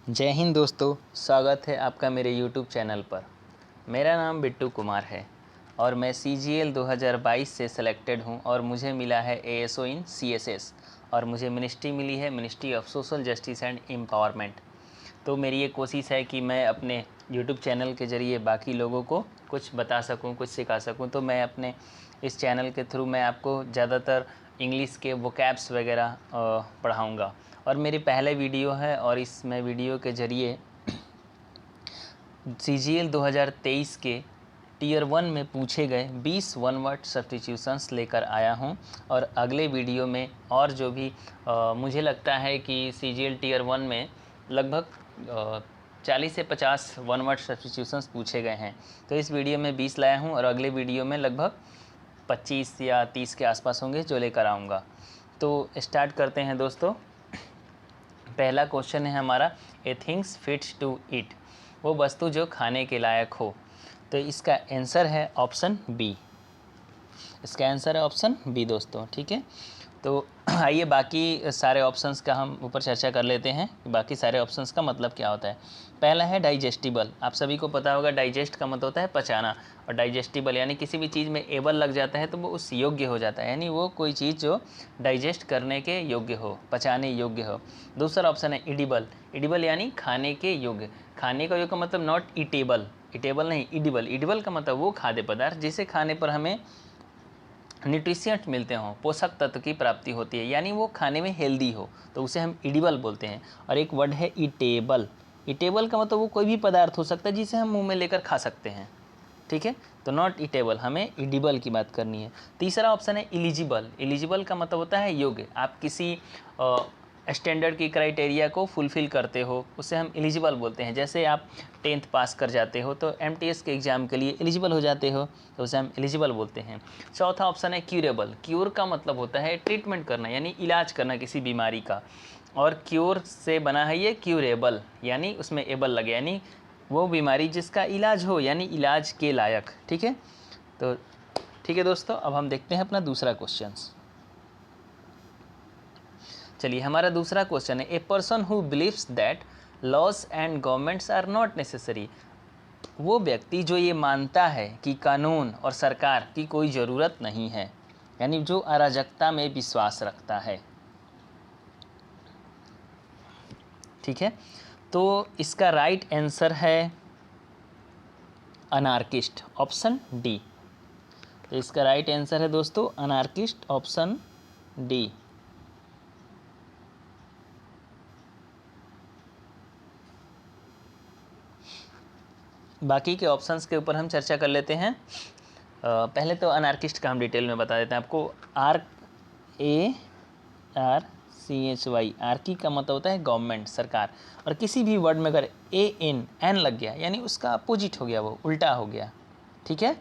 जय हिंद दोस्तों, स्वागत है आपका मेरे YouTube चैनल पर। मेरा नाम बिट्टू कुमार है और मैं CGL 2022 से सिलेक्टेड हूं और मुझे मिला है ASO इन CSS और मुझे मिनिस्ट्री मिली है ministry of social justice and empowerment. तो मेरी ये कोशिश है कि मैं अपने YouTube चैनल के ज़रिए बाकी लोगों को कुछ बता सकूं, कुछ सिखा सकूं। तो मैं अपने इस चैनल के थ्रू मैं आपको ज़्यादातर इंग्लिश के वोकैब्स वगैरह पढ़ाऊँगा और मेरी पहले वीडियो है और इस मैं वीडियो के ज़रिए CGL 2023 के टियर 1 में पूछे गए 20 वन वर्ड सब्स्टिट्यूशंस लेकर आया हूं और अगले वीडियो में और जो भी मुझे लगता है कि CGL टियर 1 में लगभग 40 से 50 वन वर्ड सब्स्टिट्यूशंस पूछे गए हैं। तो इस वीडियो में 20 लाया हूं और अगले वीडियो में लगभग 25 या 30 के आसपास होंगे जो लेकर आऊँगा। तो स्टार्ट करते हैं दोस्तों। पहला क्वेश्चन है हमारा, ए थिंग्स फिट्स टू ईट, वो वस्तु जो खाने के लायक हो। तो इसका आंसर है ऑप्शन बी। इसका आंसर है ऑप्शन बी दोस्तों, ठीक है। तो आइए बाकी सारे ऑप्शंस का हम ऊपर चर्चा कर लेते हैं कि बाकी सारे ऑप्शंस का मतलब क्या होता है। पहला है डाइजेस्टिबल। आप सभी को पता होगा डाइजेस्ट का मतलब होता है पचाना, और डाइजेस्टिबल यानी किसी भी चीज़ में एबल लग जाता है तो वो उस योग्य हो जाता है, यानी वो कोई चीज़ जो डाइजेस्ट करने के योग्य हो, पचाने योग्य हो। दूसरा ऑप्शन है इडिबल। इडिबल यानी खाने के योग्य। खाने का योग्य का मतलब नॉट ईटेबल, ईटेबल नहीं, इडिबल। इडिबल का मतलब वो खाद्य पदार्थ जिसे खाने पर हमें न्यूट्रिशंट मिलते हों, पोषक तत्व की प्राप्ति होती है, यानी वो खाने में हेल्दी हो, तो उसे हम इडिबल बोलते हैं। और एक वर्ड है ईटेबल। ईटेबल का मतलब वो कोई भी पदार्थ हो सकता है जिसे हम मुंह में लेकर खा सकते हैं, ठीक है। तो नॉट ईटेबल, हमें इडिबल की बात करनी है। तीसरा ऑप्शन है इलिजिबल। इलिजिबल का मतलब होता है योग्य। आप किसी स्टैंडर्ड की क्राइटेरिया को फुलफ़िल करते हो, उसे हम एलिजिबल बोलते हैं। जैसे आप 10th पास कर जाते हो तो MTS के एग्ज़ाम के लिए एलिजिबल हो जाते हो, तो उसे हम एलिजिबल बोलते हैं। चौथा ऑप्शन है क्यूरेबल। क्यूर का मतलब होता है ट्रीटमेंट करना, यानी इलाज करना किसी बीमारी का, और क्यूर से बना है ये क्यूरेबल, यानी उसमें एबल लगे, यानी वो बीमारी जिसका इलाज हो, यानी इलाज के लायक, ठीक है। तो ठीक है दोस्तों, अब हम देखते हैं अपना दूसरा क्वेश्चन। चलिए, हमारा दूसरा क्वेश्चन है, a person who believes that laws and governments are not necessary. वो व्यक्ति जो ये मानता है कि कानून और सरकार की कोई ज़रूरत नहीं है, यानी जो अराजकता में विश्वास रखता है, ठीक है। तो इसका राइट आंसर है अनार्किस्ट, ऑप्शन डी। तो इसका राइट आंसर है दोस्तों अनार्किस्ट, ऑप्शन डी। बाकी के ऑप्शंस के ऊपर हम चर्चा कर लेते हैं। पहले तो अनार्किस्ट का हम डिटेल में बता देते हैं आपको। ARCHY, आर्की का मतलब होता है गवर्नमेंट, सरकार, और किसी भी वर्ड में अगर एन लग गया यानी उसका अपोजिट हो गया, वो उल्टा हो गया, ठीक है।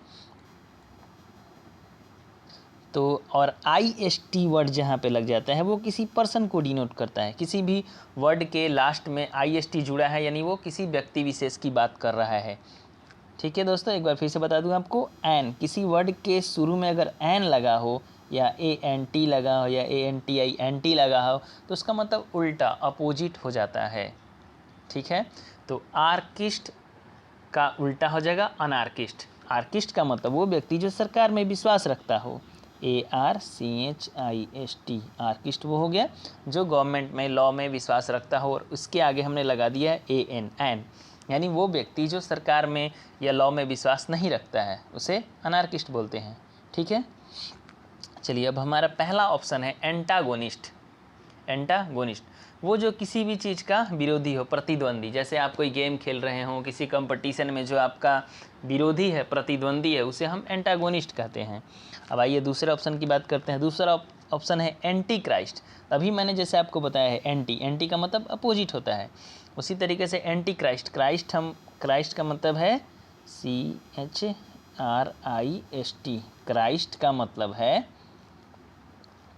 तो और IST वर्ड जहाँ पे लग जाता है वो किसी पर्सन को डिनोट करता है। किसी भी वर्ड के लास्ट में IST जुड़ा है यानी वो किसी व्यक्ति विशेष की बात कर रहा है, ठीक है दोस्तों। एक बार फिर से बता दूं आपको, एन, किसी वर्ड के शुरू में अगर एन लगा हो या ANT लगा हो या ANTI एंटी लगा हो तो उसका मतलब उल्टा, अपोजिट हो जाता है, ठीक है। तो आर्किस्ट का उल्टा हो जाएगा अनार्किस्ट। आर्किस्ट का मतलब वो व्यक्ति जो सरकार में विश्वास रखता हो, ARCHIST। आर्किस्ट वो हो गया जो गवर्नमेंट में, लॉ में विश्वास रखता हो, और उसके आगे हमने लगा दिया है एन, यानी वो व्यक्ति जो सरकार में या लॉ में विश्वास नहीं रखता है उसे अनार्किस्ट बोलते हैं, ठीक है। चलिए, अब हमारा पहला ऑप्शन है एंटागोनिस्ट। एंटागोनिस्ट वो जो किसी भी चीज़ का विरोधी हो, प्रतिद्वंदी। जैसे आप कोई गेम खेल रहे हो, किसी कंपटीशन में जो आपका विरोधी है, प्रतिद्वंदी है, उसे हम एंटागोनिस्ट कहते हैं। अब आइए दूसरे ऑप्शन की बात करते हैं। दूसरा ऑप्शन है एंटी क्राइस्ट। अभी मैंने जैसे आपको बताया है एंटी का मतलब अपोजिट होता है, उसी तरीके से एंटी क्राइस्ट, क्राइस्ट का मतलब है CHRIST। क्राइस्ट का मतलब है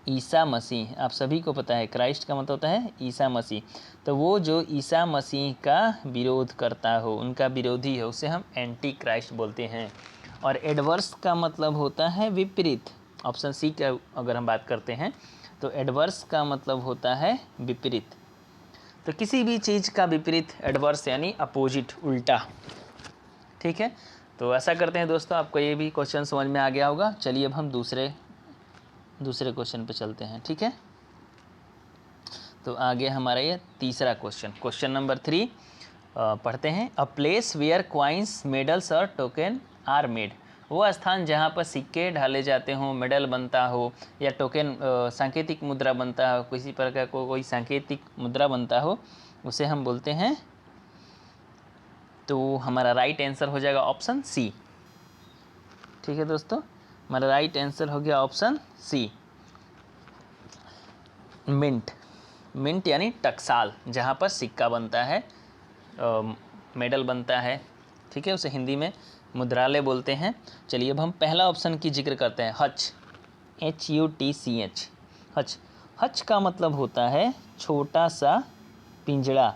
ईसा मसीह। आप सभी को पता है क्राइस्ट का मतलब होता है ईसा मसीह। तो वो जो ईसा मसीह का विरोध करता हो, उनका विरोधी है, उसे हम एंटी क्राइस्ट बोलते हैं। और एडवर्स का मतलब होता है विपरीत। ऑप्शन सी का अगर हम बात करते हैं तो एडवर्स का मतलब होता है विपरीत। तो किसी भी चीज़ का विपरीत एडवर्स यानी अपोजिट, उल्टा। ठीक है, तो ऐसा करते हैं दोस्तों, आपको ये भी क्वेश्चन समझ में आ गया होगा। चलिए अब हम दूसरे क्वेश्चन पे चलते हैं। ठीक है, तो आगे हमारा ये तीसरा क्वेश्चन नंबर 3 पढ़ते हैं। A place where coins, medals और टोकन आर मेड। वो स्थान जहाँ पर सिक्के ढाले जाते हों, मेडल बनता हो या टोकन सांकेतिक मुद्रा बनता हो, किसी प्रकार को कोई सांकेतिक मुद्रा बनता हो, उसे हम बोलते हैं। तो हमारा राइट आंसर हो जाएगा ऑप्शन सी। ठीक है दोस्तों, हमारा राइट आंसर हो गया ऑप्शन सी, मिंट यानी टकसाल, जहाँ पर सिक्का बनता है, मेडल बनता है। ठीक है, उसे हिंदी में मुद्रालय बोलते हैं। चलिए अब हम पहला ऑप्शन की जिक्र करते हैं, हच, HUTCH। हच का मतलब होता है छोटा सा पिंजड़ा,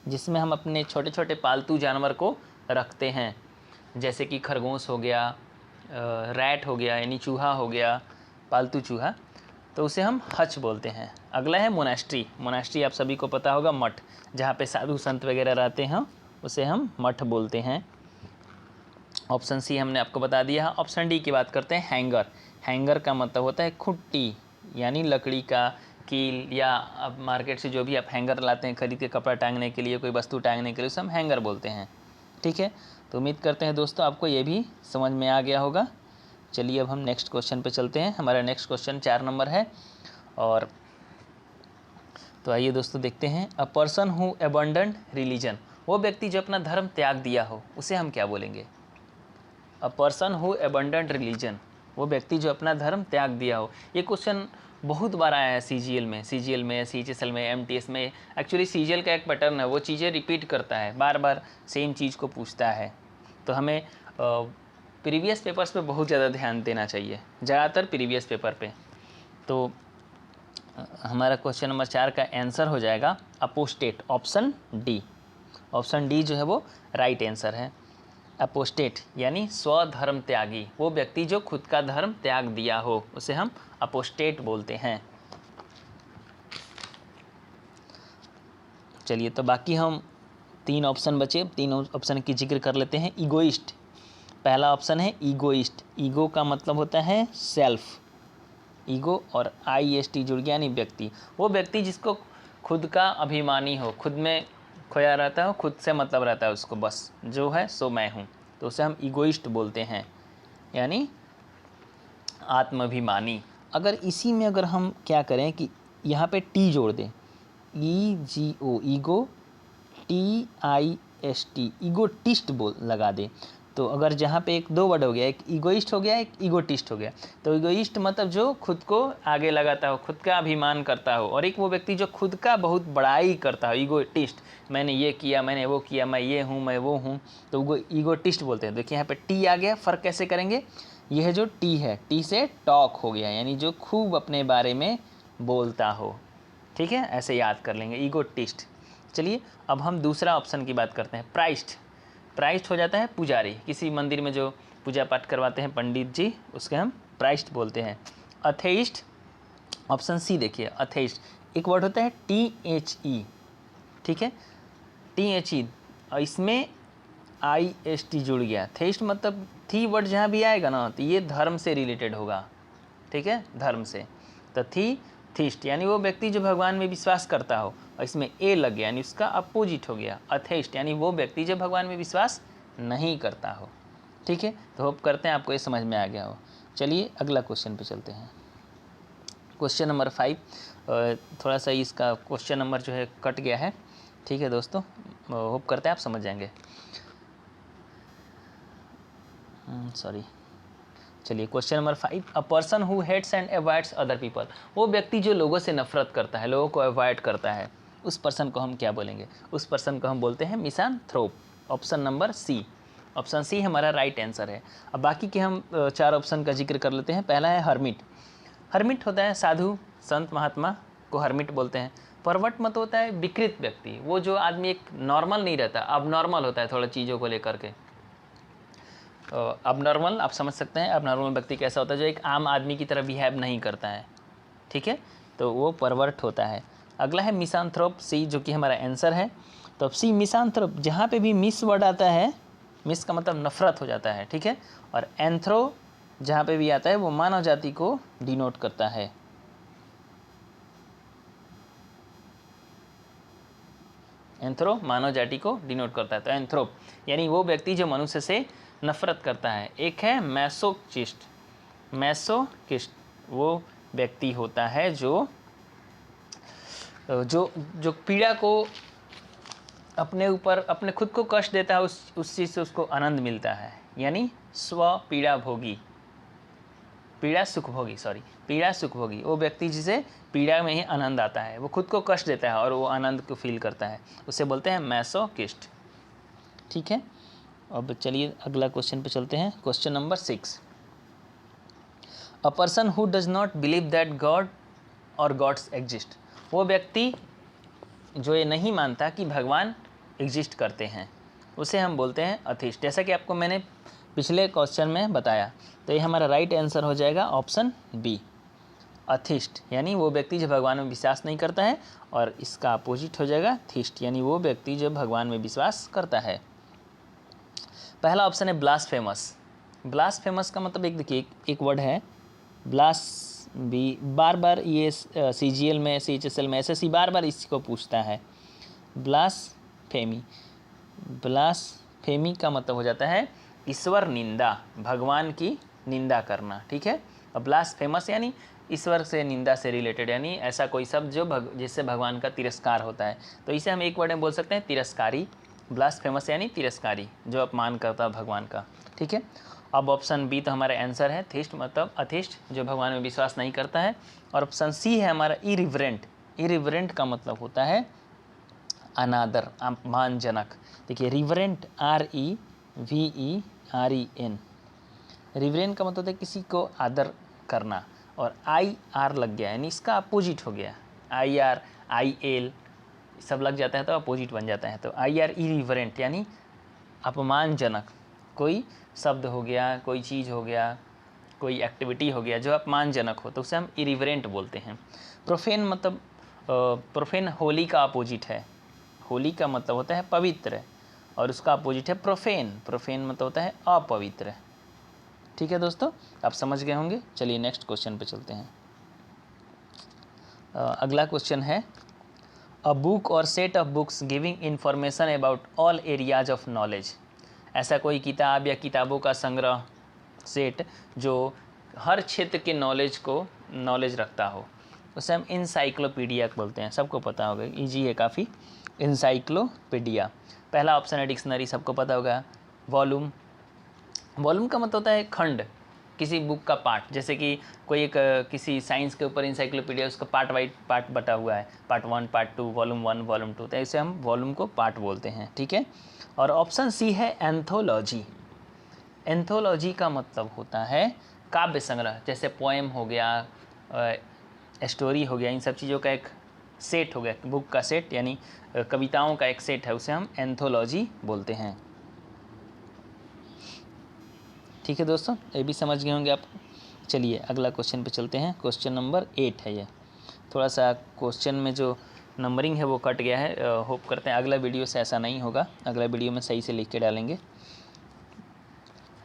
जिसमें हम अपने छोटे छोटे पालतू जानवर को रखते हैं, जैसे कि खरगोश हो गया, रैट हो गया यानी चूहा हो गया, पालतू चूहा, तो उसे हम हच बोलते हैं। अगला है मोनास्ट्री आप सभी को पता होगा, मठ, जहाँ पे साधु संत वगैरह रहते हैं, उसे हम मठ बोलते हैं। ऑप्शन सी हमने आपको बता दिया। ऑप्शन डी की बात करते हैं, हैंगर का मतलब होता है खुट्टी, यानी लकड़ी का कील, या अब मार्केट से जो भी आप हैंगर लाते हैं खरीद के कपड़ा टांगने के लिए, कोई वस्तु टांगने के लिए, उसे हम हैंगर बोलते हैं। ठीक है, तो उम्मीद करते हैं दोस्तों आपको ये भी समझ में आ गया होगा। चलिए अब हम नेक्स्ट क्वेश्चन पे चलते हैं। हमारा नेक्स्ट क्वेश्चन 4 नंबर है, और तो आइए दोस्तों देखते हैं। अ पर्सन हु अबंडन्ड रिलीजन, वो व्यक्ति जो अपना धर्म त्याग दिया हो, उसे हम क्या बोलेंगे? अ पर्सन हु अबंडन्ड रिलीजन, वो व्यक्ति जो अपना धर्म त्याग दिया हो। ये क्वेश्चन बहुत बार आया है CGL में, CHSL में, MTS में। एक्चुअली CGL का एक पैटर्न है, वो चीज़ें रिपीट करता है, बार बार सेम चीज़ को पूछता है। तो हमें प्रीवियस पेपर्स पे बहुत ज़्यादा ध्यान देना चाहिए, ज़्यादातर प्रीवियस पेपर पे। तो हमारा क्वेश्चन नंबर 4 का आंसर हो जाएगा apostate, option D. Option D जो है वो राइट आंसर है। अपोस्टेट यानी स्वधर्म त्यागी, वो व्यक्ति जो खुद का धर्म त्याग दिया हो, उसे हम अपोस्टेट बोलते हैं। चलिए, तो बाकी हम 3 ऑप्शन बचे, 3 ऑप्शन की जिक्र कर लेते हैं। ईगोइस्ट, पहला ऑप्शन है ईगोइस्ट। ईगो का मतलब होता है सेल्फ, ईगो और IST जुड़ गया यानी व्यक्ति। वो व्यक्ति जिसको खुद का अभिमानी हो, खुद में खोया रहता हो, खुद से मतलब रहता है उसको, बस जो है सो मैं हूँ, तो उसे हम ईगोइस्ट बोलते हैं, यानी आत्माभिमानी। अगर इसी में अगर हम क्या करें कि यहाँ पे टी जोड़ दें, EGO, ईगो, TIST, ईगोटिस्ट बोल लगा दें, तो अगर जहाँ पे एक 2 वर्ड हो गया, एक ईगोइस्ट हो गया, एक ईगोटिस्ट हो गया। तो ईगोइस्ट मतलब जो खुद को आगे लगाता हो, खुद का अभिमान करता हो, और एक वो व्यक्ति जो खुद का बहुत बड़ाई करता हो, ईगोटिस्ट, मैंने ये किया, मैंने वो किया, मैं ये हूँ, मैं वो हूँ, तो वो ईगोटिस्ट बोलते हैं। देखिए यहाँ पे टी आ गया, फ़र्क कैसे करेंगे? यह जो टी है, टी से टॉक हो गया, यानी जो खूब अपने बारे में बोलता हो। ठीक है, ऐसे याद कर लेंगे, ईगोटिस्ट। चलिए अब हम दूसरा ऑप्शन की बात करते हैं, प्राइस्ट हो जाता है पुजारी, किसी मंदिर में जो पूजा पाठ करवाते हैं पंडित जी, उसके हम प्राइस्ट बोलते हैं। अथेइस्ट, ऑप्शन सी देखिए, अथेइस्ट, एक वर्ड होता है THE। ठीक है, THE, इसमें IST जुड़ गया। थेइस्ट मतलब थी वर्ड जहाँ भी आएगा ना, तो ये धर्म से रिलेटेड होगा। ठीक है, धर्म से, तो थीस्ट यानी वो व्यक्ति जो भगवान में विश्वास करता हो, और इसमें ए लग गया यानी उसका अपोजिट हो गया। अथेइस्ट यानी वो व्यक्ति जो भगवान में विश्वास नहीं करता हो। ठीक है, तो होप करते हैं आपको ये समझ में आ गया हो। चलिए अगला क्वेश्चन पे चलते हैं। क्वेश्चन नंबर 5, थोड़ा सा इसका क्वेश्चन नंबर जो है कट गया है। ठीक है दोस्तों, होप करते हैं आप समझ जाएंगे। सॉरी, चलिए question number 5, a person who hates and avoids other people, वो व्यक्ति जो लोगों से नफरत करता है, लोगों को अवॉइड करता है, उस पर्सन को हम क्या बोलेंगे? उस पर्सन को हम बोलते हैं misanthrope. Option number C, option C हमारा राइट आंसर है। अब बाकी के हम 4 ऑप्शन का जिक्र कर लेते हैं। पहला है हर्मिट, हर्मिट होता है साधु संत महात्मा को हर्मिट बोलते हैं। परवट मत होता है विकृत व्यक्ति, वो जो आदमी एक नॉर्मल नहीं रहता, अब नॉर्मल होता है थोड़ा चीज़ों को लेकर के। अब नॉर्मल आप समझ सकते हैं, अब नॉर्मल व्यक्ति कैसा होता है, जो एक आम आदमी की तरह बिहेव नहीं करता है। ठीक है, तो वो परवर्ट होता है। अगला है मिसांथ्रोप, सी, जो कि हमारा आंसर है। तो अब सी मिसांथ्रोप, जहाँ पे भी मिस वर्ड आता है, मिस का मतलब नफरत हो जाता है, ठीक है, और एंथ्रो जहाँ पे भी आता है वो मानव जाति को डिनोट करता है। एंथ्रो मानव जाति को डिनोट करता है, तो एंथ्रोप यानी वो व्यक्ति जो मनुष्य से नफरत करता है। एक है मैसोकिस्ट, मैसोकिस्ट वो व्यक्ति होता है जो जो जो पीड़ा को अपने ऊपर, अपने खुद को कष्ट देता है, उस चीज़ से उसको आनंद मिलता है, यानी स्व पीड़ा भोगी, पीड़ा सुख भोगी, सॉरी, पीड़ा सुख भोगी वो व्यक्ति जिसे पीड़ा में ही आनंद आता है, वो खुद को कष्ट देता है और वो आनंद को फील करता है, उसे बोलते हैं मैसोकिस्ट। ठीक है, अब चलिए अगला क्वेश्चन पे चलते हैं। Question number 6, a person who does not believe that God और गॉड्स एग्जिस्ट, वो व्यक्ति जो ये नहीं मानता कि भगवान एग्जिस्ट करते हैं, उसे हम बोलते हैं अथिस्ट। जैसा कि आपको मैंने पिछले क्वेश्चन में बताया, तो ये हमारा राइट आंसर हो जाएगा ऑप्शन बी, अथिस्ट, यानी वो व्यक्ति जो भगवान में विश्वास नहीं करता है, और इसका अपोजिट हो जाएगा थिस्ट, यानी वो व्यक्ति जो भगवान में विश्वास करता है। पहला ऑप्शन है ब्लास्फेमस। ब्लास्फेमस का मतलब एक देखिए, एक वर्ड है ब्लास भी, बार बार ये CGL में, CHSL में, SSC बार बार इसको पूछता है। ब्लासफेमी, ब्लासफेमी का मतलब हो जाता है ईश्वर निंदा, भगवान की निंदा करना, ठीक है। और ब्लासफेमस यानी ईश्वर से निंदा से रिलेटेड, यानी ऐसा कोई शब्द जो जिससे भगवान का तिरस्कार होता है, तो इसे हम एक वर्ड में बोल सकते हैं तिरस्कारी। ब्लासफेमस यानी तिरस्कारी, जो अपमान करता है भगवान का, ठीक है। अब ऑप्शन बी तो हमारा आंसर है थिस्ट, मतलब अथिस्ट, जो भगवान में विश्वास नहीं करता है। और ऑप्शन सी है हमारा इरिवरेंट। इरिवरेंट का मतलब होता है अनादर, अपमानजनक। देखिए रिवरेंट, REVEREN, रिवरेंट का मतलब होता है किसी को आदर करना, और IR लग गया यानी इसका अपोजिट हो गया, IR IL सब लग जाता है तो अपोजिट बन जाता है, तो IR इरिवरेंट यानी अपमानजनक, कोई शब्द हो गया, कोई चीज़ हो गया, कोई एक्टिविटी हो गया जो अपमानजनक हो, तो उसे हम इरिवरेंट बोलते हैं। प्रोफेन मतलब प्रोफेन होली का अपोजिट है, होली का मतलब होता है पवित्र, और उसका अपोजिट है प्रोफेन, प्रोफेन मतलब होता है अपवित्र। ठीक है दोस्तों, आप समझ गए होंगे। चलिए नेक्स्ट क्वेश्चन पे चलते हैं। अगला क्वेश्चन है, अ बुक और set of books giving information about all areas of knowledge, ऐसा कोई किताब या किताबों का संग्रह, सेट, जो हर क्षेत्र के नॉलेज रखता हो, उसे हम इंसाइक्लोपीडिया बोलते हैं। सबको पता होगा, इजी है काफ़ी, इंसाइक्लोपीडिया। पहला ऑप्शन है डिक्शनरी, सबको पता होगा। वॉल्यूम, वॉल्यूम का मतलब होता है खंड, किसी बुक का पार्ट, जैसे कि कोई एक किसी साइंस के ऊपर इंसाइक्लोपीडिया, उसका पार्ट वाइज पार्ट बटा हुआ है, पार्ट 1 पार्ट 2, वॉल्यूम 1 वॉल्यूम 2, तो ऐसे हम वॉल्यूम को पार्ट बोलते हैं, ठीक है। और ऑप्शन सी है एंथोलॉजी। एंथोलॉजी का मतलब होता है काव्य संग्रह, जैसे पोएम हो गया, स्टोरी हो गया, इन सब चीज़ों का एक सेट हो गया, बुक का सेट, यानी कविताओं का एक सेट है, उसे हम एंथोलॉजी बोलते हैं। ठीक है दोस्तों, ये भी समझ गए होंगे आप। चलिए अगला क्वेश्चन पे चलते हैं। क्वेश्चन नंबर 8 है ये। थोड़ा सा क्वेश्चन में जो नंबरिंग है वो कट गया है, होप करते हैं अगला वीडियो से ऐसा नहीं होगा, अगला वीडियो में सही से लिख के डालेंगे,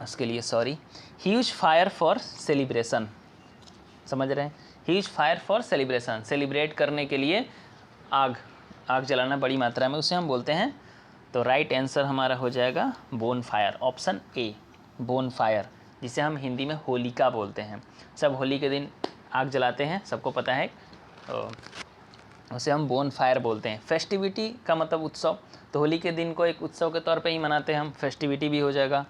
उसके लिए sorry. Huge fire for celebration, समझ रहे हैं, huge fire for celebration, celebrate करने के लिए आग जलाना बड़ी मात्रा में, उसे हम बोलते हैं। तो राइट आंसर हमारा हो जाएगा bone fire, option A, bone fire, जिसे हम हिंदी में होलिका बोलते हैं। सब होली के दिन आग जलाते हैं, सबको पता है, उसे हम बोन फायर बोलते हैं। फेस्टिविटी का मतलब उत्सव, तो होली के दिन को एक उत्सव के तौर पे ही मनाते हैं हम, फेस्टिविटी भी हो जाएगा।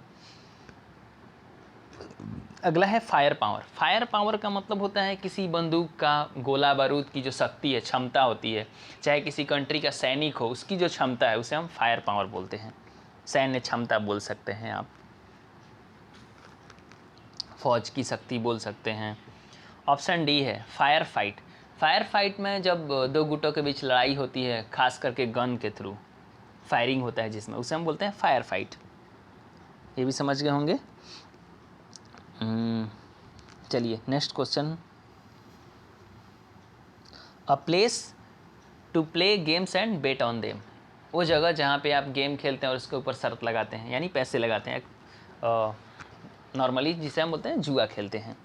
अगला है फायर पावर। फायर पावर का मतलब होता है किसी बंदूक का गोला बारूद की जो शक्ति है, क्षमता होती है, चाहे किसी कंट्री का सैनिक हो, उसकी जो क्षमता है उसे हम फायर पावर बोलते हैं, सैन्य क्षमता बोल सकते हैं आप, फौज की शक्ति बोल सकते हैं। ऑप्शन डी है फायर फाइट। फायर फाइट में जब दो गुटों के बीच लड़ाई होती है, खास करके गन के थ्रू फायरिंग होता है जिसमें, उसे हम बोलते हैं फायर फाइट। ये भी समझ गए होंगे। चलिए next question, a place to play games and bet on them, वो जगह जहाँ पे आप गेम खेलते हैं और उसके ऊपर शर्त लगाते हैं, यानी पैसे लगाते हैं, नॉर्मली जिसे हम बोलते हैं जुआ खेलते हैं,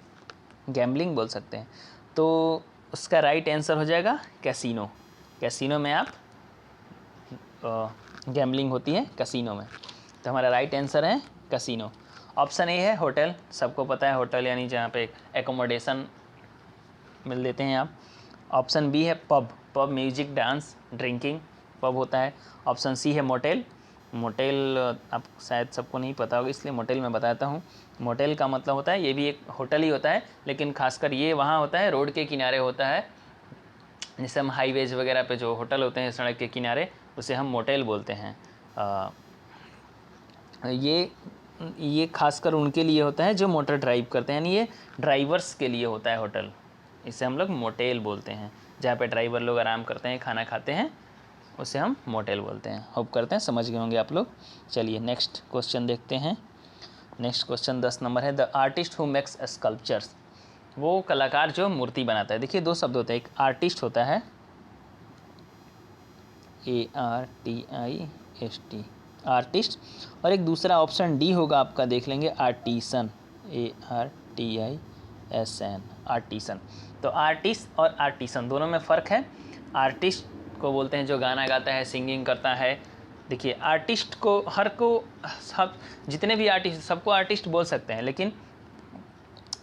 गैम्बलिंग बोल सकते हैं। तो उसका राइट आंसर हो जाएगा कैसीनो। कैसीनो में आप गैम्बलिंग होती है कैसीनो में, तो हमारा राइट आंसर है कैसीनो। ऑप्शन ए है होटल, सबको पता है होटल यानी जहाँ पे एकोमोडेशन मिल देते हैं आप। ऑप्शन बी है pub, pub music dance drinking pub होता है। ऑप्शन सी है मोटेल, मोटेल आप शायद सबको नहीं पता होगा इसलिए मोटेल मैं बताता हूँ। मोटेल का मतलब होता है ये भी एक होटल ही होता है, लेकिन खासकर ये वहाँ होता है रोड के किनारे होता है, जैसे हम हाईवेज वगैरह पे जो होटल होते हैं सड़क के किनारे उसे हम मोटेल बोलते हैं। ये खासकर उनके लिए होता है जो मोटर ड्राइव करते हैं, यानी ये ड्राइवर्स के लिए होता है होटल, इसे हम लोग मोटेल बोलते हैं। जहाँ पे ड्राइवर लोग आराम करते हैं खाना खाते हैं उसे हम मोटेल बोलते हैं। होप करते हैं समझ गए होंगे आप लोग। चलिए नेक्स्ट क्वेश्चन देखते हैं। नेक्स्ट क्वेश्चन 10 नंबर है, the artist who makes sculptures, वो कलाकार जो मूर्ति बनाता है। देखिए दो शब्द होते हैं, एक आर्टिस्ट होता है ARTIST आर्टिस्ट, और एक दूसरा ऑप्शन डी होगा आपका, देख लेंगे आर्टिसन ARTISN आर्टिसन। तो आर्टिस्ट और आर्टिसन दोनों में फ़र्क है। आर्टिस्ट को बोलते हैं जो गाना गाता है सिंगिंग करता है। देखिए आर्टिस्ट को सब जितने भी आर्टिस्ट सबको आर्टिस्ट बोल सकते हैं, लेकिन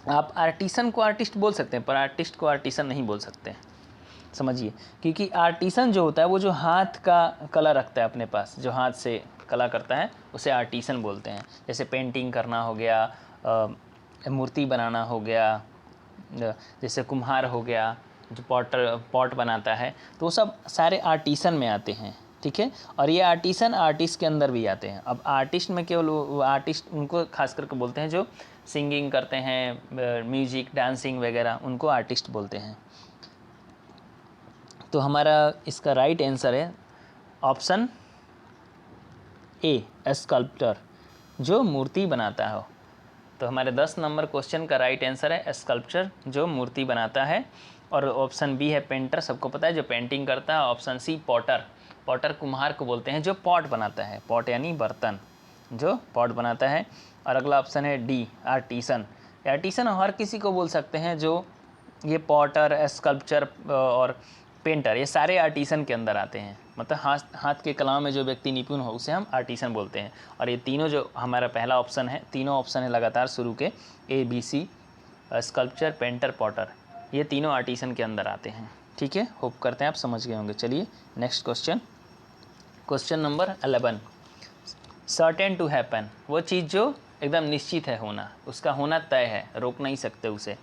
आप आर्टिसन को आर्टिस्ट बोल सकते हैं पर आर्टिस्ट को आर्टिसन नहीं बोल सकते, समझिए। क्योंकि आर्टिसन जो होता है वो जो हाथ का कला रखता है अपने पास, जो हाथ से कला करता है उसे आर्टिसन बोलते हैं। जैसे पेंटिंग करना हो गया, मूर्ति बनाना हो गया, जैसे कुम्हार हो गया जो पॉट बनाता है, तो वो सब सारे आर्टिसन में आते हैं, ठीक है। और ये आर्टिसन आर्टिस्ट के अंदर भी आते हैं। अब आर्टिस्ट में केवल वो आर्टिस्ट उनको खास करके बोलते हैं जो सिंगिंग करते हैं, म्यूजिक डांसिंग वगैरह, उनको आर्टिस्ट बोलते हैं। तो हमारा इसका राइट आंसर है ऑप्शन ए स्कल्प्टर, जो मूर्ति बनाता हो। तो हमारे 10 नंबर क्वेश्चन का राइट आंसर है स्कल्पचर, जो मूर्ति बनाता है। और ऑप्शन बी है पेंटर, सबको पता है जो पेंटिंग करता है। ऑप्शन सी पॉटर, पॉटर कुम्हार को बोलते हैं जो पॉट बनाता है, पॉट यानी बर्तन, जो पॉट बनाता है। और अगला ऑप्शन है डी आर्टिसन, आर्टिसन हर किसी को बोल सकते हैं, जो ये पॉटर स्कल्पचर और पेंटर ये सारे आर्टिसन के अंदर आते हैं। मतलब हाथ के कलाओं में जो व्यक्ति निपुण हो उसे हम आर्टिसन बोलते हैं। और ये तीनों जो हमारा पहला ऑप्शन है, तीनों ऑप्शन है लगातार शुरू के ABC, स्कल्पचर पेंटर पॉटर, ये तीनों आर्टिसन के अंदर आते हैं, ठीक है। होप करते हैं आप समझ गए होंगे। चलिए next question, question number 11, certain to happen, वो चीज़ जो एकदम निश्चित है होना, उसका होना तय है, रोक नहीं सकते उसे।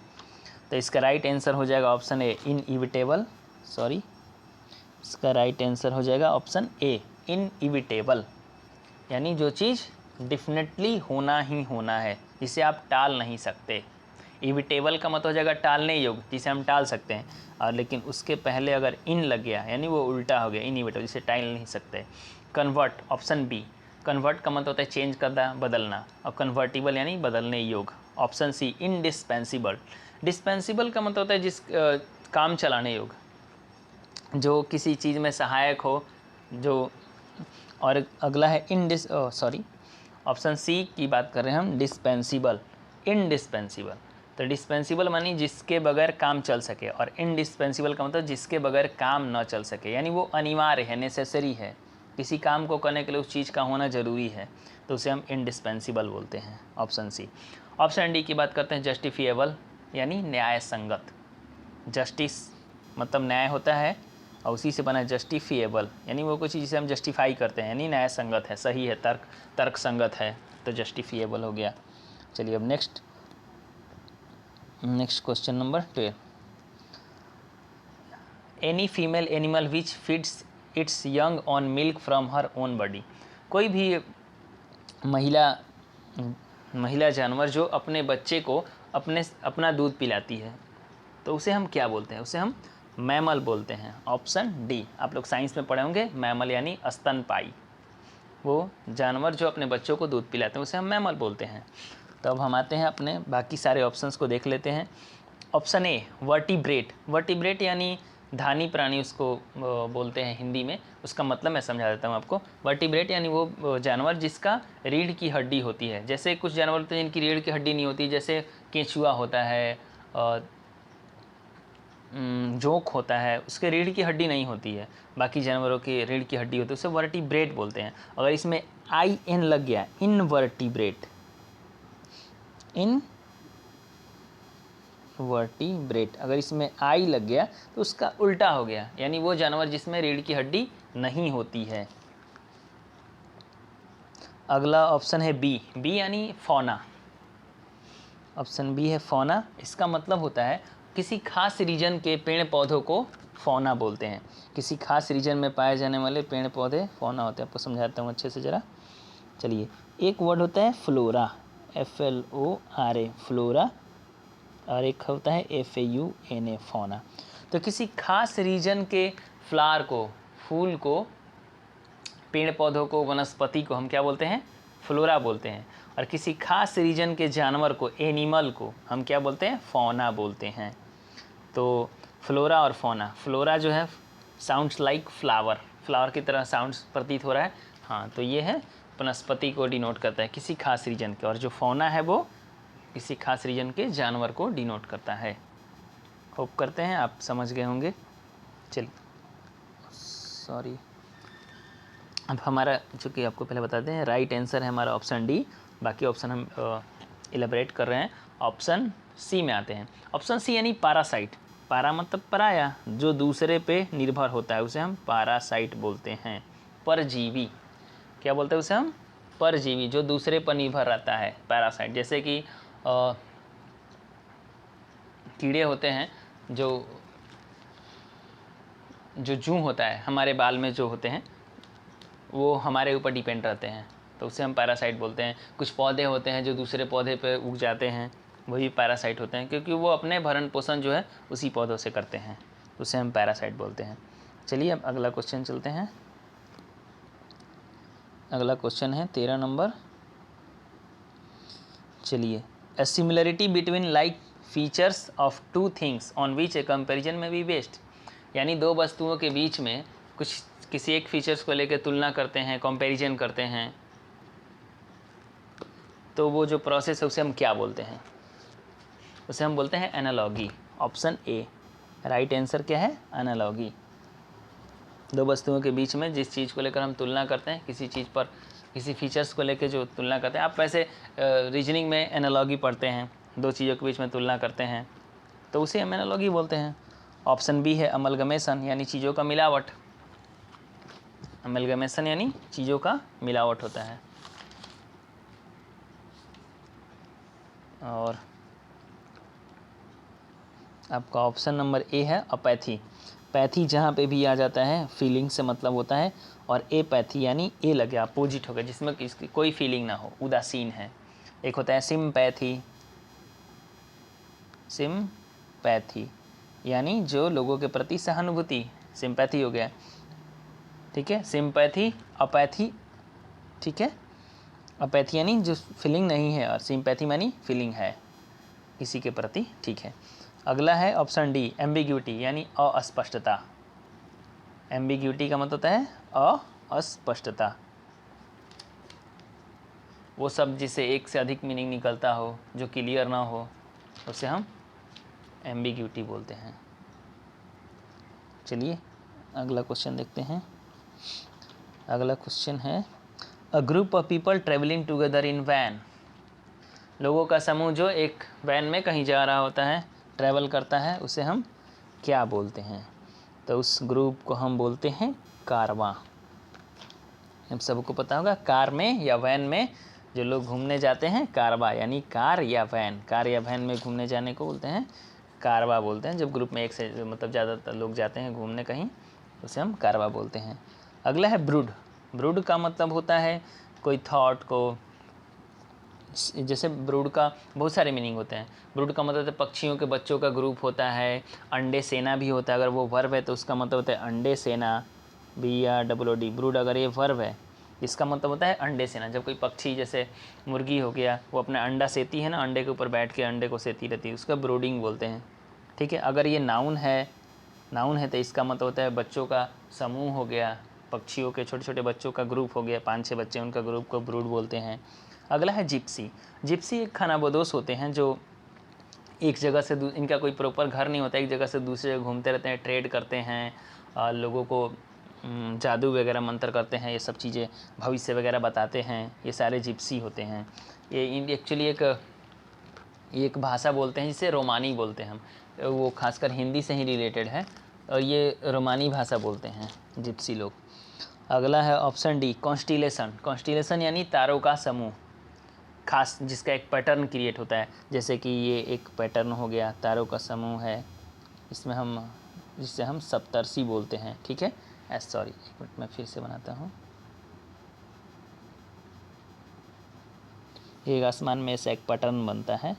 तो इसका राइट आंसर हो जाएगा ऑप्शन ए इनइविटेबल, सॉरी इसका राइट आंसर हो जाएगा ऑप्शन ए इनइविटेबल, यानी जो चीज़ डेफिनेटली होना ही होना है, जिसे आप टाल नहीं सकते। इविटेबल का मतलब हो जाएगा टालने योग्य, जिसे हम टाल सकते हैं, और लेकिन उसके पहले अगर इन लग गया यानी वो उल्टा हो गया, इनइविटेबल, जिसे टाल नहीं सकते। कन्वर्ट, ऑप्शन बी, कन्वर्ट का मतलब होता है चेंज करना, बदलना, और कन्वर्टिबल यानी बदलने योग्य। ऑप्शन सी इनडिस्पेंसिबल, डिस्पेंसिबल का मतलब होता है जिस काम चलाने योग्य, जो किसी चीज़ में सहायक हो, जो। और अगला है ऑप्शन सी की बात कर रहे हैं हम, डिस्पेंसिबल, इनडिस्पेंसिबल। तो डिस्पेंसिबल मानी जिसके बगैर काम चल सके, और इनडिस्पेंसिबल का मतलब जिसके बगैर काम न चल सके, यानी वो अनिवार्य है, नेसेसरी है, किसी काम को करने के लिए उस चीज़ का होना ज़रूरी है, तो उसे हम इनडिस्पेंसिबल बोलते हैं, ऑप्शन सी। ऑप्शन डी की बात करते हैं, जस्टिफिएबल, यानी न्याय संगत। जस्टिस मतलब न्याय होता है, और उसी से बना जस्टिफिएबल, यानी वो कोई चीज़ जिसे हम जस्टिफाई करते हैं, यानी न्याय संगत है, सही है, तर्क संगत है, तो जस्टिफिएबल हो गया। चलिए अब next question number 12, any female animal which feeds it's young on milk from her own body, कोई भी महिला जानवर जो अपने बच्चे को अपना दूध पिलाती है, तो उसे हम क्या बोलते हैं, उसे हम मैमल बोलते हैं। ऑप्शन डी, आप लोग साइंस में पढ़े होंगे, मैमल यानी स्तनपायी, वो जानवर जो अपने बच्चों को दूध पिलाते हैं उसे हम मैमल बोलते हैं। तो अब हम आते हैं अपने बाकी सारे ऑप्शंस को देख लेते हैं। ऑप्शन ए वर्टिब्रेट, वर्टिब्रेट यानी धानी प्राणी उसको बोलते हैं हिंदी में। उसका मतलब मैं समझा देता हूँ आपको। वर्टिब्रेट यानी वो जानवर जिसका रीढ़ की हड्डी होती है। जैसे कुछ जानवर होते हैं जिनकी रीढ़ की हड्डी नहीं होती, जैसे केंचुआ होता है, जोंक होता है, उसके रीढ़ की हड्डी नहीं होती है, बाकी जानवरों की रीढ़ की हड्डी होती है, उसे वर्टिब्रेट बोलते हैं। अगर इसमें आई एन लग गया, इनवर्टिब्रेट, इनवर्टिब्रेट, अगर इसमें आई लग गया तो उसका उल्टा हो गया, यानी वो जानवर जिसमें रीढ़ की हड्डी नहीं होती है। अगला ऑप्शन है बी, बी यानी फौना। ऑप्शन बी है फौना। इसका मतलब होता है किसी खास रीजन के पेड़ पौधों को फौना बोलते हैं। किसी खास रीजन में पाए जाने वाले पेड़ पौधे फौना होते हैं। आपको समझाता हूँ अच्छे से ज़रा। चलिए, एक वर्ड होता है फ्लोरा, FLORA, फ्लोरा, और एक होता है FAUNA, फौना। तो किसी खास रीजन के फ्लावर को, फूल को, पेड़ पौधों को, वनस्पति को हम क्या बोलते हैं? फ्लोरा बोलते हैं। और किसी खास रीजन के जानवर को, एनिमल को, हम क्या बोलते हैं? फौना बोलते हैं। तो फ्लोरा और फौना, फ्लोरा जो है साउंड्स लाइक फ्लावर, फ्लावर की तरह साउंड्स प्रतीत हो रहा है, हाँ, तो ये है वनस्पति को डिनोट करता है किसी खास रीजन के, और जो फौना है वो किसी खास रीजन के जानवर को डिनोट करता है। होप करते हैं आप समझ गए होंगे। चलिए, सॉरी, अब हमारा, चूँकि आपको पहले बताते हैं, राइट आंसर है हमारा ऑप्शन डी। बाकी ऑप्शन हम इलेबरेट कर रहे हैं। ऑप्शन सी में आते हैं। ऑप्शन सी यानी पैरासाइट। पारा मतलब पराया, जो दूसरे पे निर्भर होता है उसे हम पैरासाइट बोलते हैं। परजीवी, क्या बोलते हैं उसे हम? परजीवी, जो दूसरे पर निर्भर रहता है, पैरासाइट। जैसे कि कीड़े होते हैं, जो जूं होता है हमारे बाल में जो होते हैं, वो हमारे ऊपर डिपेंड रहते हैं, तो उसे हम पैरासाइट बोलते हैं। कुछ पौधे होते हैं जो दूसरे पौधे पे उग जाते हैं, वही पैरासाइट होते हैं, क्योंकि वो अपने भरण पोषण जो है उसी पौधों से करते हैं, उसे हम पैरासाइट बोलते हैं। चलिए, अब अगला क्वेश्चन चलते हैं। अगला क्वेश्चन है 13 नंबर। चलिए, a similarity between like features of two things on which a comparison में बी बेस्ड। यानी दो वस्तुओं के बीच में कुछ किसी एक फीचर्स को लेकर तुलना करते हैं, कंपैरिजन करते हैं, तो वो जो प्रोसेस है उसे हम क्या बोलते हैं? उसे हम बोलते हैं analogy. Option A, right answer क्या है? एनालॉगी। दो वस्तुओं के बीच में जिस चीज़ को लेकर हम तुलना करते हैं, किसी चीज़ पर किसी फीचर्स को लेकर जो तुलना करते हैं, आप वैसे रीजनिंग में एनालॉगी पढ़ते हैं, दो चीज़ों के बीच में तुलना करते हैं, तो उसे हम एनालॉगी बोलते हैं। ऑप्शन बी है अमलगमेशन, यानी चीज़ों का मिलावट। अमलगमेशन यानी चीज़ों का मिलावट होता है। और आपका ऑप्शन नंबर ए है अपैथी। पैथी जहाँ पे भी आ जाता है फीलिंग से मतलब होता है, और ए पैथी यानी ए लगे अपोजिट हो गया, जिसमें इसकी कोई फीलिंग ना हो, उदासीन है। एक होता है सिम्पैथी, सिम्पैथी यानी जो लोगों के प्रति सहानुभूति, सिंपैथी हो गया, ठीक है। सिंपैथी, अपैथी, ठीक है। अपैथी यानी जो फीलिंग नहीं है, और सिंपैथी यानी फीलिंग है किसी के प्रति, ठीक है। अगला है ऑप्शन डी, एम्बिग्यूटी यानी अस्पष्टता। एम्बिग्यूटी का मतलब होता है अस्पष्टता, वो सब जिसे एक से अधिक मीनिंग निकलता हो, जो क्लियर ना हो, उसे हम एम्बिग्यूटी बोलते हैं। चलिए, अगला क्वेश्चन देखते हैं। अगला क्वेश्चन है, a group of people travelling together in van. लोगों का समूह जो एक वैन में कहीं जा रहा होता है, ट्रैवल करता है, उसे हम क्या बोलते हैं? तो उस ग्रुप को हम बोलते हैं कारवां। हम सबको पता होगा, कार में या वैन में जो लोग घूमने जाते हैं, कारवां यानी कार या वैन, कार या वैन में घूमने जाने को बोलते हैं कारवां बोलते हैं। जब ग्रुप में एक से मतलब ज़्यादातर लोग जाते हैं घूमने कहीं, उसे हम कारवां बोलते हैं। अगला है ब्रूड। ब्रूड का मतलब होता है कोई थॉट को, जैसे ब्रूड का बहुत सारे मीनिंग होते हैं। ब्रूड का मतलब है पक्षियों के बच्चों का ग्रुप होता है। अंडे सेना भी होता है, अगर वो वर्ब है तो उसका मतलब होता है अंडे सेना, BROOD। ब्रूड अगर ये वर्ब है, इसका मतलब होता है अंडे सेना। जब कोई पक्षी, जैसे मुर्गी हो गया, वो अपना अंडा सेती है ना, अंडे के ऊपर बैठ के अंडे को सेती रहती है, उसका ब्रूडिंग बोलते हैं, ठीक है। अगर ये नाउन है नाउन है तो इसका मतलब होता है बच्चों का समूह हो गया, पक्षियों के छोटे छोटे बच्चों का ग्रुप हो गया, 5-6 बच्चे उनका ग्रुप को ब्रूड बोलते हैं। अगला है जिप्सी। जिप्सी एक खानाबदोश होते हैं जो एक जगह से इनका कोई प्रॉपर घर नहीं होता, एक जगह से दूसरी जगह घूमते रहते हैं, ट्रेड करते हैं, लोगों को जादू वगैरह मंत्र करते हैं, ये सब चीज़ें भविष्य वगैरह बताते हैं, ये सारे जिप्सी होते हैं। ये एक्चुअली एक भाषा बोलते हैं जिसे रोमानी बोलते हैं हम, वो खासकर हिंदी से ही रिलेटेड है और ये रोमानी भाषा बोलते हैं जिप्सी लोग। अगला है ऑप्शन डी कॉन्स्टिलेशन। कॉन्स्टिलेशन यानी तारों का समूह, खास जिसका एक पैटर्न क्रिएट होता है, जैसे कि ये एक पैटर्न हो गया, तारों का समूह है, इसमें हम जिससे हम सप्तर्षि बोलते हैं। ठीक है, सॉरी एक मिनट मैं फिर से बनाता हूँ। एक आसमान में ऐसा एक पैटर्न बनता है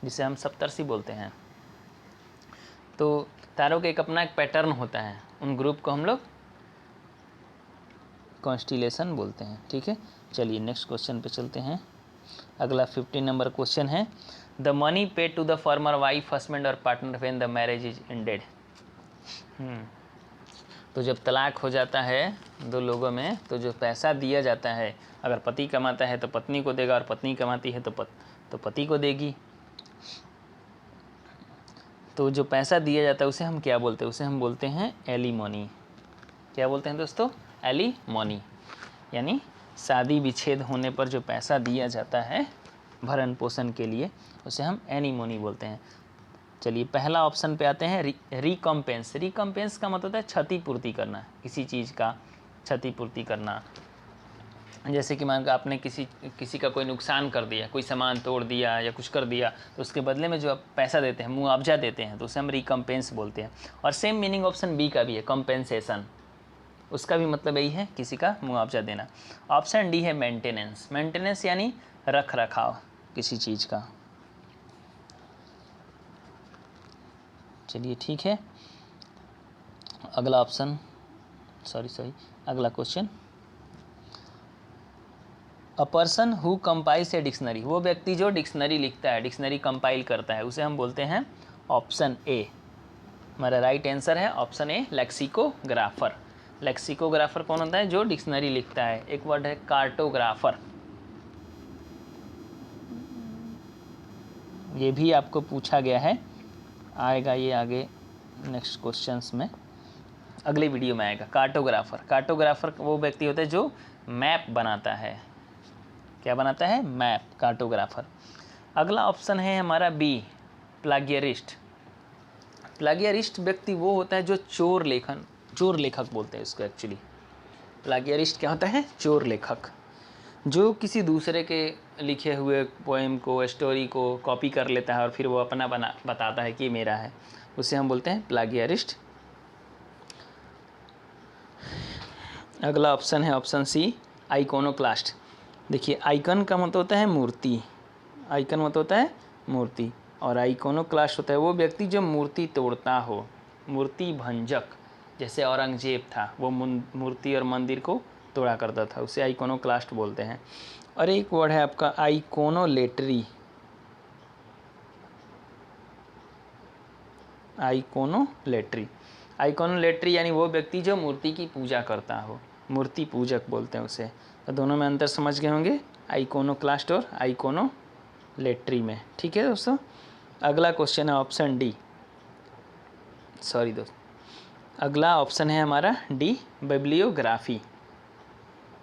जिसे हम सप्तर्षि बोलते हैं। तो तारों के एक अपना एक पैटर्न होता है, उन ग्रुप को हम लोग कॉन्स्टिलेशन बोलते हैं। ठीक है, चलिए नेक्स्ट क्वेश्चन पे चलते हैं। अगला 15 नंबर क्वेश्चन है, the money paid to the former wife, husband और partner when the marriage is ended. तो जब तलाक हो जाता है दो लोगों में, तो जो पैसा दिया जाता है, अगर पति कमाता है तो पत्नी को देगा और पत्नी कमाती है तो पति को देगी। तो जो पैसा दिया जाता है उसे हम क्या बोलते हैं? उसे हम बोलते हैं एलिमोनी। क्या बोलते हैं दोस्तों? एलिमोनी। यानी शादी विच्छेद होने पर जो पैसा दिया जाता है भरण पोषण के लिए, उसे हम एलिमोनी बोलते हैं। चलिए पहला ऑप्शन पे आते हैं, रिकम्पेंस। रिकम्पेंस का मतलब होता है क्षतिपूर्ति करना, किसी चीज़ का क्षतिपूर्ति करना। जैसे कि मान लो आपने किसी का कोई नुकसान कर दिया, कोई सामान तोड़ दिया या कुछ कर दिया, तो उसके बदले में जो आप पैसा देते हैं, मुआवजा देते हैं, तो उसे हम रिकम्पेंस बोलते हैं। और सेम मीनिंग ऑप्शन बी का भी है, कम्पेंसेशन। उसका भी मतलब यही है, किसी का मुआवजा देना। ऑप्शन डी है मेंटेनेंस। मेंटेनेंस यानी रख रखाव किसी चीज़ का। चलिए ठीक है, अगला ऑप्शन अगला question, a person who compiles a dictionary. वो व्यक्ति जो डिक्शनरी लिखता है, डिक्शनरी कंपाइल करता है, उसे हम बोलते हैं ऑप्शन ए। हमारा राइट आंसर है ऑप्शन ए, लेक्सिकोग्राफर। लेक्सिकोग्राफर कौन होता है? जो डिक्शनरी लिखता है। एक वर्ड है कार्टोग्राफर, ये भी आपको पूछा गया है, आएगा ये आगे नेक्स्ट क्वेश्चंस में, अगले वीडियो में आएगा। कार्टोग्राफर वो व्यक्ति होता है जो मैप बनाता है। क्या बनाता है? Map, cartographer. अगला ऑप्शन है हमारा बी, प्लागियरिस्ट। प्लागियरिस्ट व्यक्ति वो होता है जो चोर लेखक बोलते हैं इसको एक्चुअली। प्लागियरिस्ट क्या होता है? चोर लेखक, जो किसी दूसरे के लिखे हुए पोएम को, स्टोरी को कॉपी कर लेता है और फिर वो अपना बताता है कि मेरा है, उसे हम बोलते हैं प्लागियरिस्ट। अगला ऑप्शन है ऑप्शन सी, आइकोनोक्लास्ट। देखिए आइकन का मतलब होता है मूर्ति, आइकन मतलब होता है मूर्ति, और आइकोनोक्लास्ट होता है वो व्यक्ति जो मूर्ति तोड़ता हो, मूर्ति भंजक। जैसे औरंगजेब था, वो मूर्ति और मंदिर को तोड़ा करता था, उसे आइकोनोक्लास्ट बोलते हैं। और एक वर्ड है आपका आइकोनोलेटरी। आइकोनोलेटरी यानी वो व्यक्ति जो मूर्ति की पूजा करता हो, मूर्ति पूजक बोलते हैं उसे। तो दोनों में अंतर समझ गए होंगे, आइकोनोक्लास्ट और आइकोनोलेटरी में। ठीक है दोस्तों, अगला क्वेश्चन है ऑप्शन डी, अगला ऑप्शन है हमारा डी, बिब्लियोग्राफी,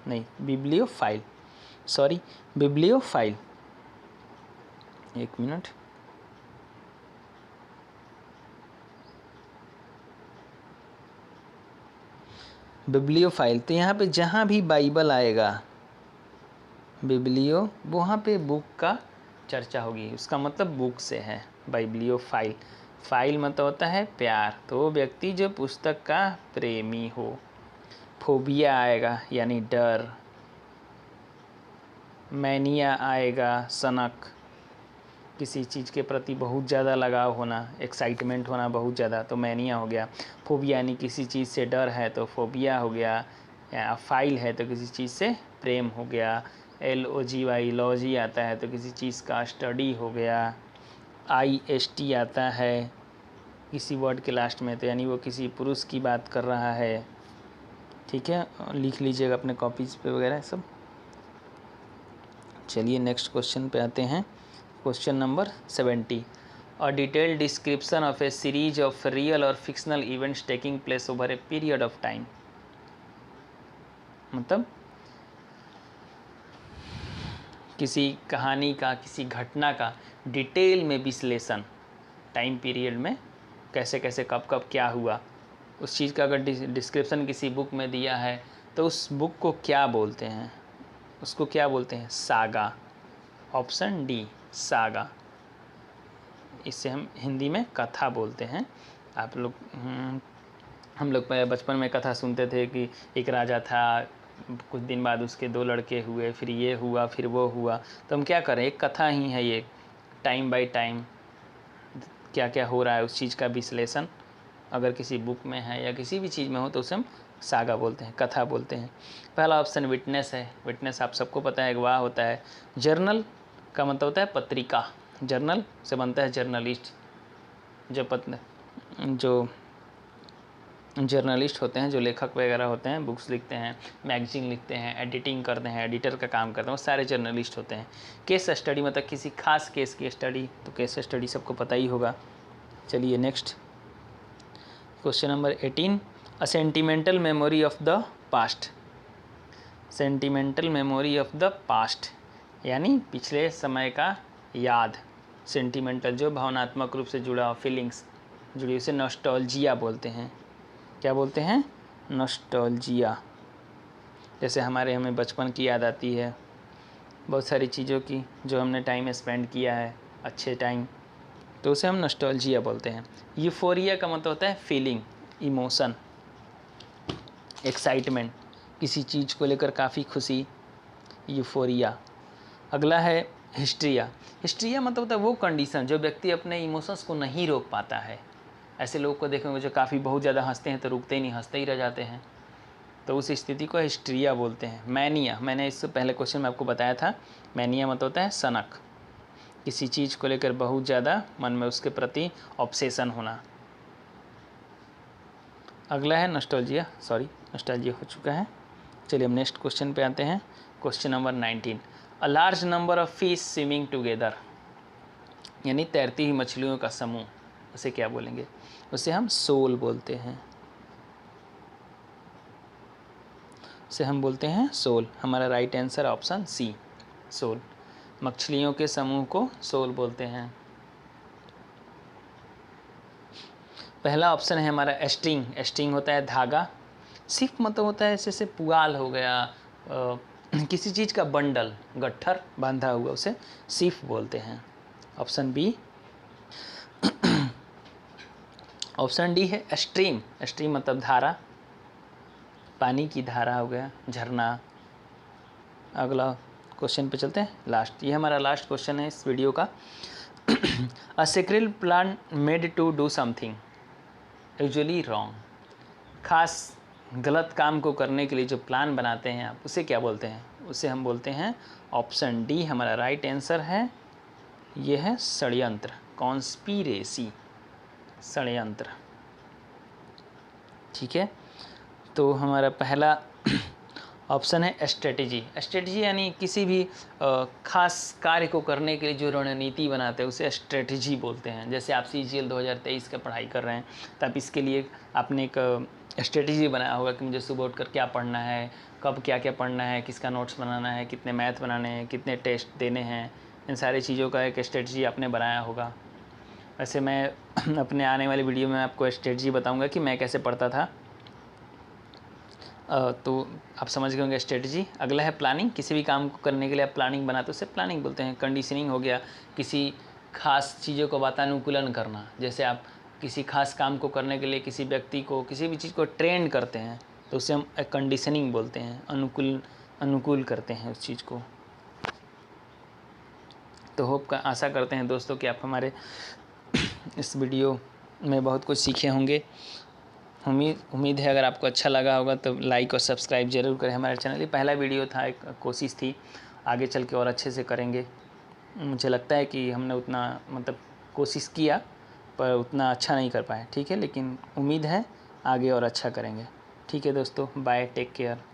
नहीं बिब्लियोफाइल, बिब्लियोफाइल। एक मिनट, बिब्लियोफाइल। तो यहाँ पे जहाँ भी बाइबल आएगा, बिब्लियो, वहाँ पे बुक का चर्चा होगी, उसका मतलब बुक से है। बाइब्लियोफाइल, फाइल मतलब होता है प्यार, तो वो व्यक्ति जो पुस्तक का प्रेमी हो। फोबिया आएगा यानी डर, मैनिया आएगा सनक, किसी चीज़ के प्रति बहुत ज़्यादा लगाव होना, एक्साइटमेंट होना बहुत ज़्यादा, तो मैनिया हो गया। फोबिया यानी किसी चीज़ से डर है तो फोबिया हो गया, या फाइल है तो किसी चीज़ से प्रेम हो गया। LOGY लॉजी आता है तो किसी चीज़ का स्टडी हो गया। IST आता है किसी वर्ड के लास्ट में, तो यानी वो किसी पुरुष की बात कर रहा है। ठीक है, लिख लीजिएगा अपने कॉपीज पे वगैरह सब। चलिए नेक्स्ट क्वेश्चन पे आते हैं। Question number 70। A detailed description of a series of real और fictional events taking place over a period of time. मतलब किसी कहानी का, किसी घटना का डिटेल में विश्लेषण, टाइम पीरियड में कैसे कैसे कब कब क्या हुआ, उस चीज़ का अगर डिस्क्रिप्शन किसी बुक में दिया है तो उस बुक को क्या बोलते हैं? उसको क्या बोलते हैं? सागा। Option D, saga. इससे हम हिंदी में कथा बोलते हैं। आप लोग हम लोग बचपन में कथा सुनते थे कि एक राजा था, कुछ दिन बाद उसके 2 लड़के हुए, फिर ये हुआ, फिर वो हुआ। तो हम क्या करें, एक कथा ही है ये, टाइम बाय टाइम क्या क्या हो रहा है उस चीज़ का विश्लेषण अगर किसी बुक में है या किसी भी चीज़ में हो तो उसे हम सागा बोलते हैं, कथा बोलते हैं। पहला ऑप्शन विटनेस है। विटनेस आप सबको पता है, गवाह होता है। जर्नल का मतलब होता है पत्रिका, जर्नल से बनता है जर्नलिस्ट। जो जर्नलिस्ट होते हैं, जो लेखक वगैरह होते हैं, बुक्स लिखते हैं, मैगजीन लिखते हैं, एडिटिंग करते हैं, एडिटर का काम करते हैं, वो सारे जर्नलिस्ट होते हैं। केस स्टडी मतलब किसी खास केस की स्टडी, तो केस स्टडी सबको पता ही होगा। चलिए next question number 18। A sentimental memory of the past. Sentimental memory of the past यानी पिछले समय का याद। सेंटिमेंटल जो भावनात्मक रूप से जुड़ा, फीलिंग्स जुड़ी, उसे नॉस्टैल्जिया बोलते हैं। क्या बोलते हैं? नॉस्टैल्जिया। जैसे हमें बचपन की याद आती है, बहुत सारी चीज़ों की जो हमने टाइम स्पेंड किया है, अच्छे टाइम, तो उसे हम नॉस्टैल्जिया बोलते हैं। यूफोरिया का मतलब होता है फीलिंग, इमोशन, एक्साइटमेंट, किसी चीज़ को लेकर काफ़ी खुशी, यूफोरिया। अगला है हिस्ट्रिया। हिस्ट्रिया मतलब होता है वो कंडीशन जो व्यक्ति अपने इमोशंस को नहीं रोक पाता है। ऐसे लोग को देखेंगे जो काफ़ी बहुत ज़्यादा हंसते हैं तो रुकते ही नहीं, हंसते ही रह जाते हैं, तो उस स्थिति को हिस्ट्रिया बोलते हैं। मैनिया, मैंने इससे पहले क्वेश्चन में आपको बताया था, मैनिया मतलब होता है सनक, किसी चीज़ को लेकर बहुत ज़्यादा मन में उसके प्रति ऑब्सेशन होना। अगला है नॉस्टैल्जिया, नॉस्टैल्जिया हो चुका है। चलिए हम नेक्स्ट क्वेश्चन पे आते हैं। Question number 19। A large number of fish swimming together यानी तैरती हुई मछलियों का समूह, उसे क्या बोलेंगे? उसे हम सोल बोलते हैं। उसे हम बोलते हैं सोल। हमारा right answer option C, shoal. मछलियों के समूह को सोल बोलते हैं। पहला ऑप्शन है हमारा स्ट्रिंग। स्ट्रिंग होता है धागा। सिप मतलब होता है जैसे पुआल हो गया, किसी चीज़ का बंडल, गट्ठर बांधा हुआ, उसे सिप बोलते हैं। Option B. ऑप्शन डी है स्ट्रीम। स्ट्रीम मतलब धारा, पानी की धारा हो गया, झरना। अगला क्वेश्चन पे चलते हैं, लास्ट। ये हमारा लास्ट क्वेश्चन है इस वीडियो का। A secret plan made to do something usually wrong. खास गलत काम को करने के लिए जो प्लान बनाते हैं आप, उसे क्या बोलते हैं? उसे हम बोलते हैं, ऑप्शन डी हमारा राइट आंसर है, ये है षड्यंत्र, कॉन्स्पिरेसी, षड्यंत्र। ठीक है, तो हमारा पहला ऑप्शन है स्ट्रेटजी। स्ट्रेटजी यानी किसी भी खास कार्य को करने के लिए जो रणनीति बनाते हैं उसे स्ट्रेटजी बोलते हैं। जैसे आप CGL 2023 का पढ़ाई कर रहे हैं तो आप इसके लिए आपने एक स्ट्रेटजी बनाया होगा कि मुझे सुबह उठकर क्या पढ़ना है, कब क्या क्या पढ़ना है, किसका नोट्स बनाना है, कितने मैथ बनाने हैं, कितने टेस्ट देने हैं, इन सारी चीज़ों का एक स्ट्रेटजी आपने बनाया होगा। वैसे मैं अपने आने वाली वीडियो में आपको स्ट्रेटजी बताऊँगा कि मैं कैसे पढ़ता था, तो आप समझ गए होंगे स्ट्रेटजी। अगला है प्लानिंग। किसी भी काम को करने के लिए आप प्लानिंग बनाते हो, उसे प्लानिंग बोलते हैं। कंडीशनिंग हो गया, किसी खास चीज़ों को वातानुकूलन करना। जैसे आप किसी खास काम को करने के लिए किसी व्यक्ति को, किसी भी चीज़ को ट्रेन करते हैं तो उसे हम कंडीशनिंग बोलते हैं, अनुकूल करते हैं उस चीज़ को। तो होप का आशा करते हैं दोस्तों कि आप हमारे इस वीडियो में बहुत कुछ सीखे होंगे। उम्मीद है अगर आपको अच्छा लगा होगा तो लाइक और सब्सक्राइब जरूर करें हमारे चैनल। ये पहला वीडियो था, एक कोशिश थी, आगे चल के और अच्छे से करेंगे। मुझे लगता है कि हमने उतना मतलब कोशिश किया पर उतना अच्छा नहीं कर पाए। ठीक है, लेकिन उम्मीद है आगे और अच्छा करेंगे। ठीक है दोस्तों, बाय, टेक केयर।